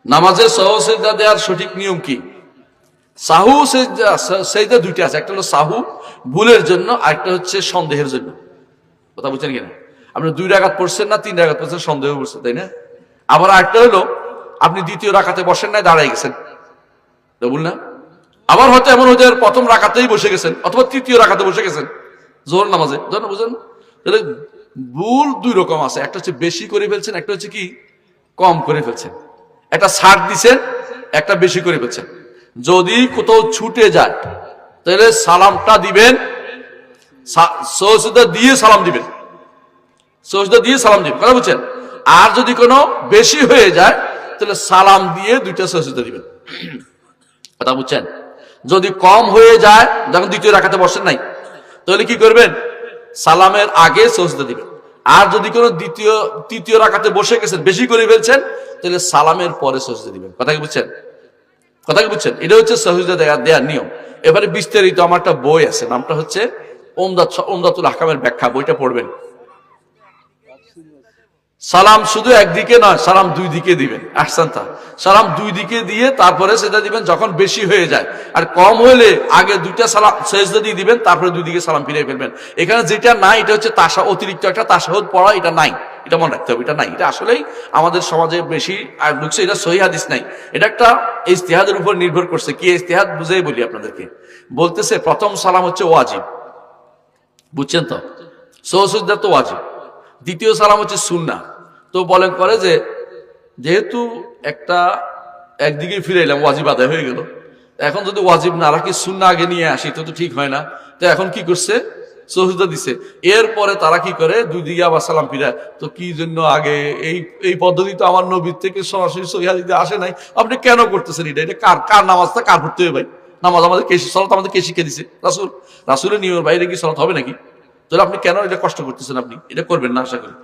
নামাজের সহজ সেজদা দেওয়ার সঠিক নিয়ম কি? সাহু সেজদা দুইটা আছে, একটা হলো সাহু ভুলের জন্য, আরেকটা হচ্ছে সন্দেহের জন্য। কথা বুঝছেন কিনা? আপনি 2 রাকাত পড়ছেন না 3 রাকাত পড়ছেন, সন্দেহ করছেন, তাই না? আবার আরেকটা হলো আপনি দ্বিতীয় রাকাতে বসেন নাই, দাঁড়াই গেছেন, বুঝল না? আবার হয়তো এমন হতে প্রথম রাকাতেই বসে গেছেন অথবা তৃতীয় রাকাতে বসে গেছেন জোহর নামাজে, বুঝলেন? তাহলে ভুল 2 রকম আছে, একটা হচ্ছে বেশি করে ফেলছেন, একটা হচ্ছে কি কম করে ফেলছেন, একটা ছাড় দিছেন, একটা বেশি করে ফেলছেন। যদি কোথাও ছুটে যায় তাহলে সালামটা দিবেন, সজদা দিয়ে সালাম দিবেন, সজদা দিয়ে সালাম দিবেন, কথা বুঝছেন? আর যদি কোনো বেশি হয়ে যায় তাহলে সালাম দিয়ে 2টা সজদা দিবেন, কথা বুঝছেন? যদি কম হয়ে যায়, যখন দ্বিতীয় রাকাতে বসেন নাই, তাহলে কি করবেন? সালামের আগে সজদা দিবেন। আর যদি কোনো তৃতীয় রাকাতে বসে গেছেন, বেশি করে ফেলছেন, তাহলে সালামের পরে সজদা দিবেন। কথা কি বুঝছেন? কথা কি বুঝছেন? এটা হচ্ছে সজদা দেওয়ার নিয়ম। এবারে বিস্তারিত আমার একটা বই আছে, নামটা হচ্ছে ওমদাতুল আহকামের ব্যাখ্যা, বইটা পড়বেন। সালাম শুধু একদিকে নয়, সালাম 2 দিকে দিবেন। আহসানতা, সালাম 2 দিকে দিয়ে তারপরে সেটা দিবেন যখন বেশি হয়ে যায়। আর কম হলে আগে 2টা সালাম সেজদা দিয়ে দিবেন, তারপরে 2 দিকে সালাম ফিরিয়ে ফেলবেন। এখানে যেটা নাই এটা হচ্ছে অতিরিক্ত একটা তাশাহুদ পড়া, এটা নাই, এটা মনে রাখতে হবে, এটা নাই। এটা আসলেই আমাদের সমাজে বেশি আর ঢুকছে, এটা সহিহ হাদিস নাই, এটা একটা ইজতিহাদের উপর নির্ভর করছে। কি ইজতিহাদ বুঝেই বলি আপনাদেরকে। বলতেছে প্রথম সালাম হচ্ছে ওয়াজিব, বুঝছেন তো? সজদা তো ওয়াজিব। দ্বিতীয় সালাম হচ্ছে সুন্নাহ। তো বলেন করে যে যেহেতু একদিকে ফিরে এলাম, ওয়াজিব আদায় হয়ে গেল, এখন যদি ওয়াজিব না রাখি সুন্নাহ আগে নিয়ে আসি তো ঠিক হয় না। তো এখন কি করছে? সজদা দিছে। এরপরে তারা কি করে? 2 দিকে আবার সালাম ফিরায়। তো কি জন্য আগে এই পদ্ধতি তো আমার নবীর থেকে সরাসরি সহিহ হাদিসে আসে নাই, আপনি কেন করতেছেন এটা? এটা কার নামাজটা কার পড়তে হবে ভাই? নামাজ আমাদের সালাত আমাদের কে শিখে দিছে? রাসূলের নিয়মের বাইরে কি সালাত হবে নাকি? তাহলে আপনি কেন এটা কষ্ট করতেছেন? আপনি এটা করবেন না, আশা করি।